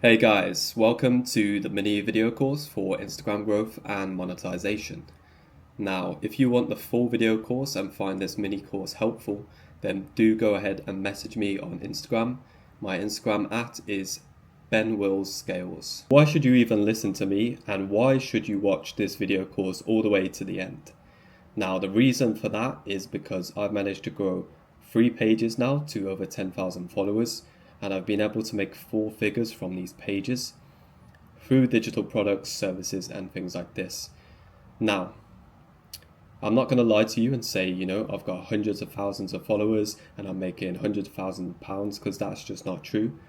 Hey guys, welcome to the mini video course for Instagram growth and monetization. Now, if you want the full video course and find this mini course helpful, then do go ahead and message me on Instagram. My Instagram @is benwillscales. Why should you even listen to me, and why should you watch this video course all the way to the end? Now, the reason for that is because I've managed to grow 3 pages now to over 10,000 followers, and I've been able to make 4 figures from these pages through digital products, services, and things like this. Now, I'm not going to lie to you and say, I've got hundreds of thousands of followers and I'm making hundreds of thousands of pounds, because that's just not true.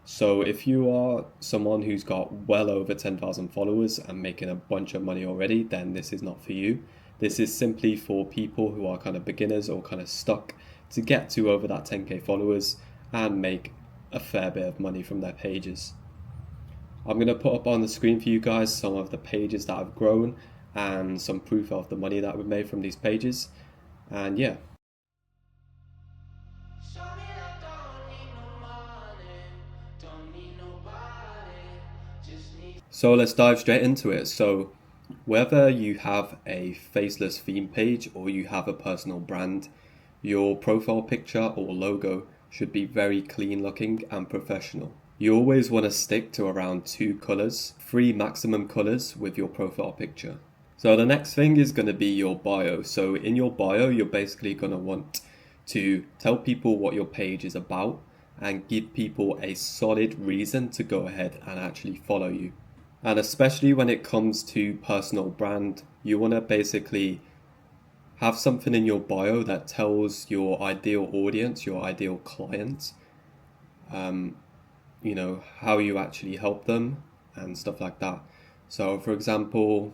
So if you are someone who's got well over 10,000 followers and making a bunch of money already, then this is not for you. This is simply for people who are kind of beginners or kind of stuck to get to over that 10k followers and make a fair bit of money from their pages. I'm going to put up on the screen for you guys some of the pages that I've grown and some proof of the money that we've made from these pages. And yeah. So let's dive straight into it. So whether you have a faceless theme page or you have a personal brand, your profile picture or logo should be very clean looking and professional. You always want to stick to around 2 colors, 3 maximum colors with your profile picture. So the next thing is going to be your bio. So in your bio, you're basically going to want to tell people what your page is about and give people a solid reason to go ahead and actually follow you. And especially when it comes to personal brand, you want to basically have something in your bio that tells your ideal audience, your ideal client, how you actually help them and stuff like that. So for example,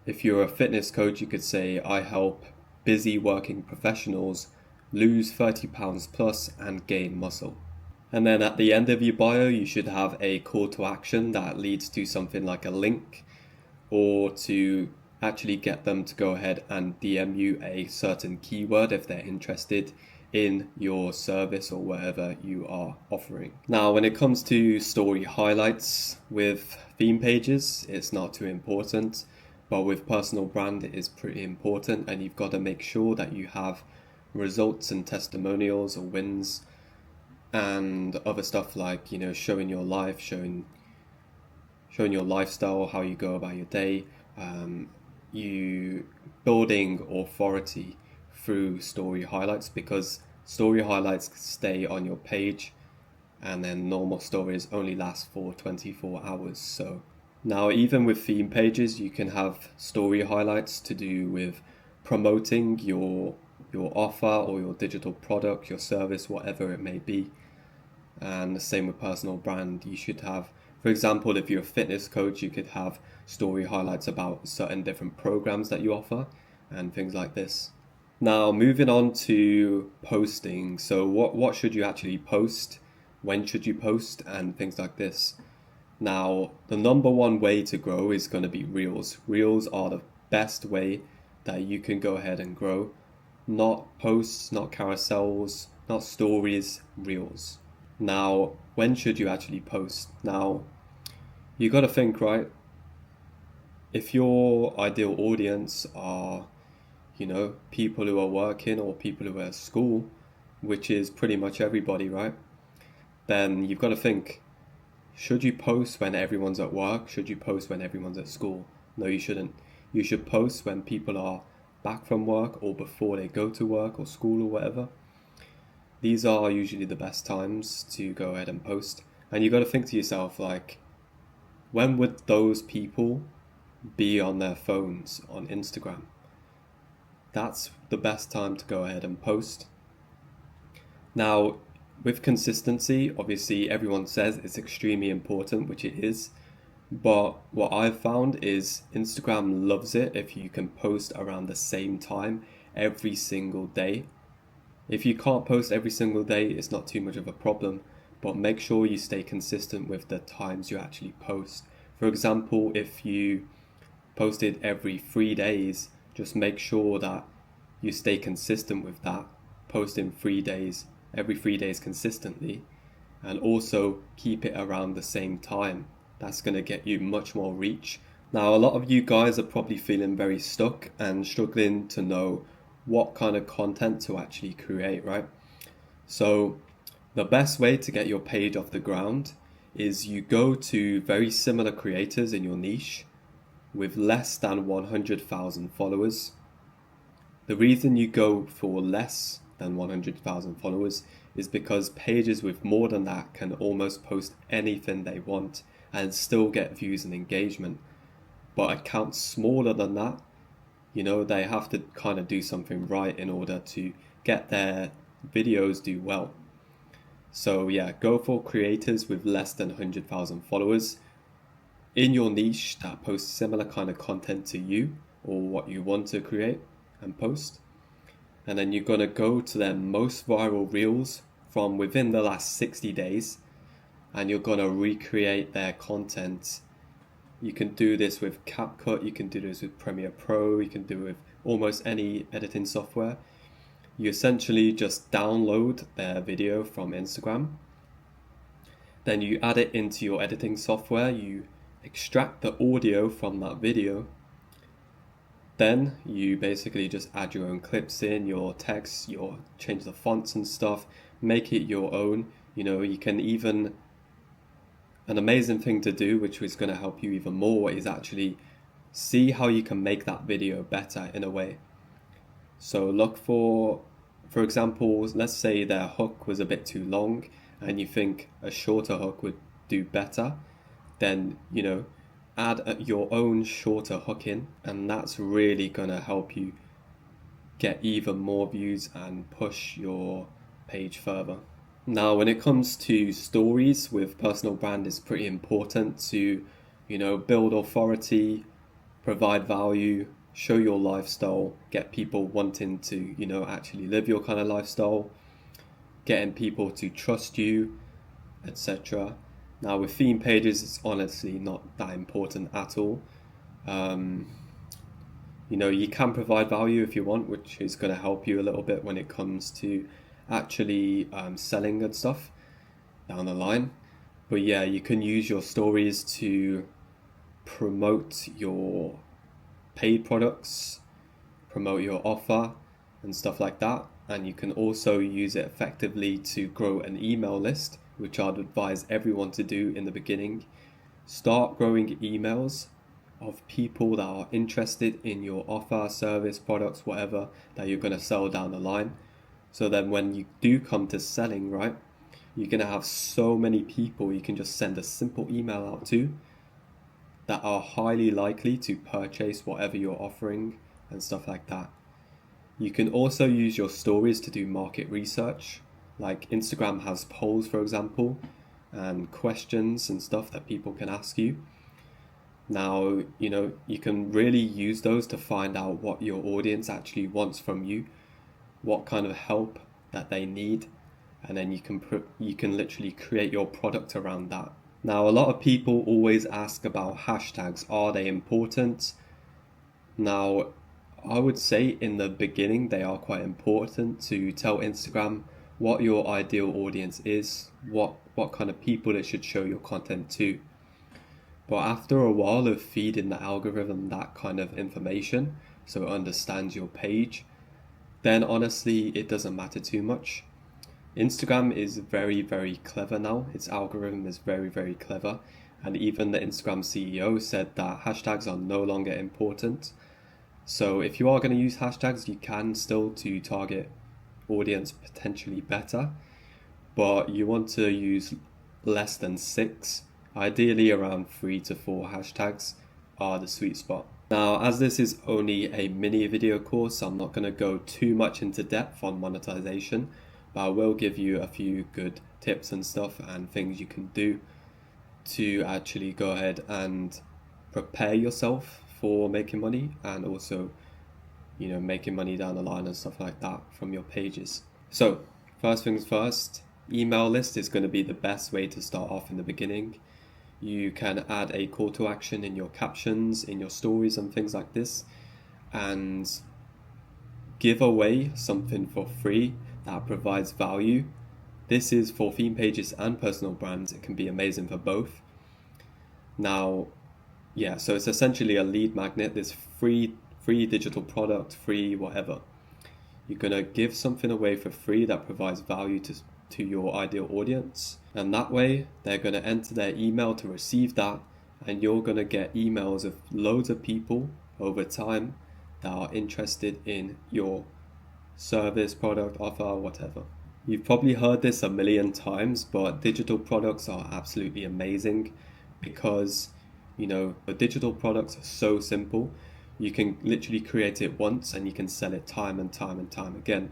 if you're a fitness coach, you could say, I help busy working professionals lose 30 pounds plus and gain muscle. And then at the end of your bio, you should have a call to action that leads to something like a link, or to actually get them to go ahead and DM you a certain keyword if they're interested in your service or whatever you are offering. Now, when it comes to story highlights with theme pages, it's not too important, but with personal brand, it is pretty important, and you've got to make sure that you have results and testimonials or wins and other stuff like, showing your life, showing your lifestyle, how you go about your day, you building authority through story highlights, because story highlights stay on your page and then normal stories only last for 24 hours. So now, even with theme pages, you can have story highlights to do with promoting your offer or your digital product, your service, whatever it may be. And the same with personal brand. You should have, for example, if you're a fitness coach, you could have story highlights about certain different programs that you offer and things like this. Now, moving on to posting. So what should you actually post? When should you post? And things like this. Now, the number one way to grow is going to be Reels. Reels are the best way that you can go ahead and grow. Not posts, not carousels, not stories, Reels. Now, when should you actually post? Now, you got to think, right? If your ideal audience are, people who are working or people who are at school, which is pretty much everybody, right? Then you've got to think, should you post when everyone's at work? Should you post when everyone's at school? No, you shouldn't. You should post when people are back from work or before they go to work or school or whatever. These are usually the best times to go ahead and post. And you got to think to yourself, like, when would those people be on their phones on Instagram? That's the best time to go ahead and post. Now, with consistency, obviously everyone says it's extremely important, which it is. But what I've found is Instagram loves it if you can post around the same time every single day. If you can't post every single day, it's not too much of a problem, but make sure you stay consistent with the times you actually post. For example, if you posted every 3 days, just make sure that you stay consistent with that, posting every 3 days consistently, and also keep it around the same time. That's going to get you much more reach. Now, a lot of you guys are probably feeling very stuck and struggling to know what kind of content to actually create, right? So the best way to get your page off the ground is you go to very similar creators in your niche with less than 100,000 followers. The reason you go for less than 100,000 followers is because pages with more than that can almost post anything they want and still get views and engagement. But accounts smaller than that, they have to kind of do something right in order to get their videos do well. So yeah, go for creators with less than 100,000 followers in your niche that post similar kind of content to you or what you want to create and post. And then you're going to go to their most viral reels from within the last 60 days and you're going to recreate their content. You can do this with CapCut, you can do this with Premiere Pro, you can do it with almost any editing software. You essentially just download their video from Instagram. Then you add it into your editing software, you extract the audio from that video. Then you basically just add your own clips in, your text, change the fonts and stuff, make it your own. You can even, an amazing thing to do, which is going to help you even more, is actually see how you can make that video better in a way. So look for example, let's say their hook was a bit too long and you think a shorter hook would do better, then, add your own shorter hook in, and that's really going to help you get even more views and push your page further. Now, when it comes to stories with personal brand, it's pretty important to, build authority, provide value, show your lifestyle, get people wanting to, actually live your kind of lifestyle, getting people to trust you, etc. Now, with theme pages, it's honestly not that important at all. You can provide value if you want, which is going to help you a little bit when it comes to actually selling and stuff down the line. But yeah, you can use your stories to promote your paid products, promote your offer and stuff like that. And you can also use it effectively to grow an email list, which I'd advise everyone to do in the beginning. Start growing emails of people that are interested in your offer, service, products, whatever that you're going to sell down the line. So then when you do come to selling, right, you're going to have so many people you can just send a simple email out to that are highly likely to purchase whatever you're offering and stuff like that. You can also use your stories to do market research. Like Instagram has polls, for example, and questions and stuff that people can ask you. Now, you can really use those to find out what your audience actually wants from you, what kind of help that they need, and then you can literally create your product around that. Now, a lot of people always ask about hashtags. Are they important? Now, I would say in the beginning they are quite important to tell Instagram what your ideal audience is, what kind of people it should show your content to. But after a while of feeding the algorithm that kind of information, so it understands your page, then honestly it doesn't matter too much. Instagram is very, very clever now. Its algorithm is very, very clever. And even the Instagram CEO said that hashtags are no longer important. So if you are going to use hashtags, you can still to target audience potentially better. But you want to use less than 6. Ideally around 3 to 4 hashtags are the sweet spot. Now, as this is only a mini video course, I'm not going to go too much into depth on monetization, but I will give you a few good tips and stuff and things you can do to actually go ahead and prepare yourself for making money and also, making money down the line and stuff like that from your pages. So, first things first, email list is going to be the best way to start off in the beginning. You can add a call to action in your captions, in your stories and things like this, and give away something for free that provides value This is for theme pages and personal brands. It can be amazing for both. Now, yeah, so it's essentially a lead magnet. This free digital product, free whatever. You're gonna give something away for free that provides value to your ideal audience, and that way they're gonna enter their email to receive that, and you're gonna get emails of loads of people over time that are interested in your service, product, offer, whatever. You've probably heard this a million times, but digital products are absolutely amazing because, the digital products are so simple. You can literally create it once and you can sell it time and time and time again.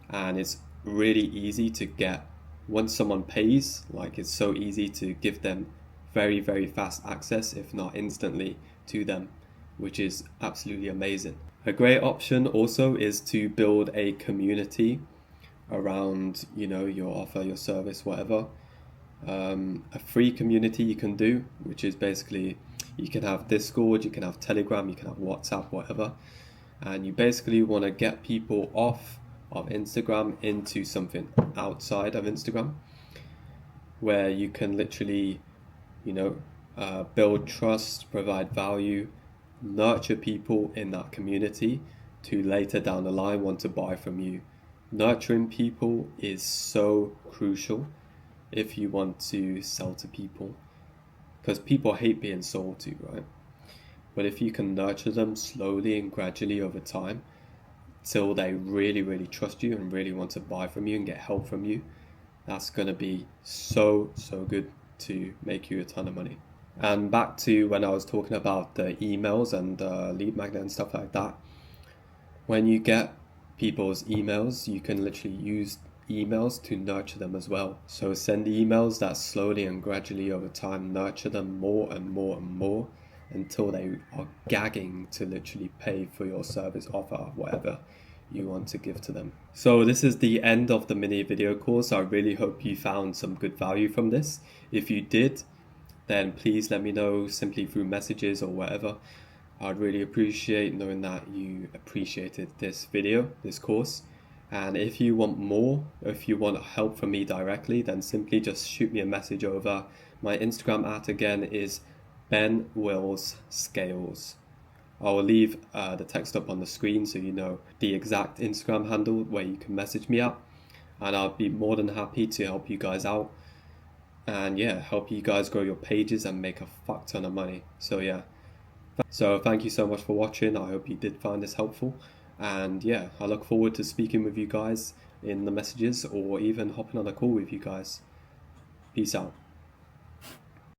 And it's really easy to get. Once someone pays, it's so easy to give them very, very fast access, if not instantly, to them, which is absolutely amazing. A great option also is to build a community around, your offer, your service, whatever. A free community you can do, which is basically, you can have Discord, you can have Telegram, you can have WhatsApp, whatever. And you basically want to get people off of Instagram into something outside of Instagram, where you can literally, build trust, provide value, nurture people in that community to later down the line want to buy from you. Nurturing people is so crucial if you want to sell to people, because people hate being sold to, right? But if you can nurture them slowly and gradually over time till they really, really trust you and really want to buy from you and get help from you, that's going to be so good to make you a ton of money. And back to when I was talking about the emails and lead magnet and stuff like that. When you get people's emails, you can literally use emails to nurture them as well. So send emails that slowly and gradually over time nurture them more and more and more until they are gagging to literally pay for your service, offer, whatever you want to give to them. So this is the end of the mini video course. I really hope you found some good value from this. If you did, then please let me know simply through messages or whatever. I'd really appreciate knowing that you appreciated this video, this course. And if you want more, if you want help from me directly, then simply just shoot me a message over. My Instagram @ again is Ben Wills Scales. I will leave the text up on the screen so you know the exact Instagram handle where you can message me at. And I'll be more than happy to help you guys out. And yeah, help you guys grow your pages and make a fuck ton of money. So yeah. So thank you so much for watching. I hope you did find this helpful. And yeah, I look forward to speaking with you guys in the messages or even hopping on a call with you guys. Peace out.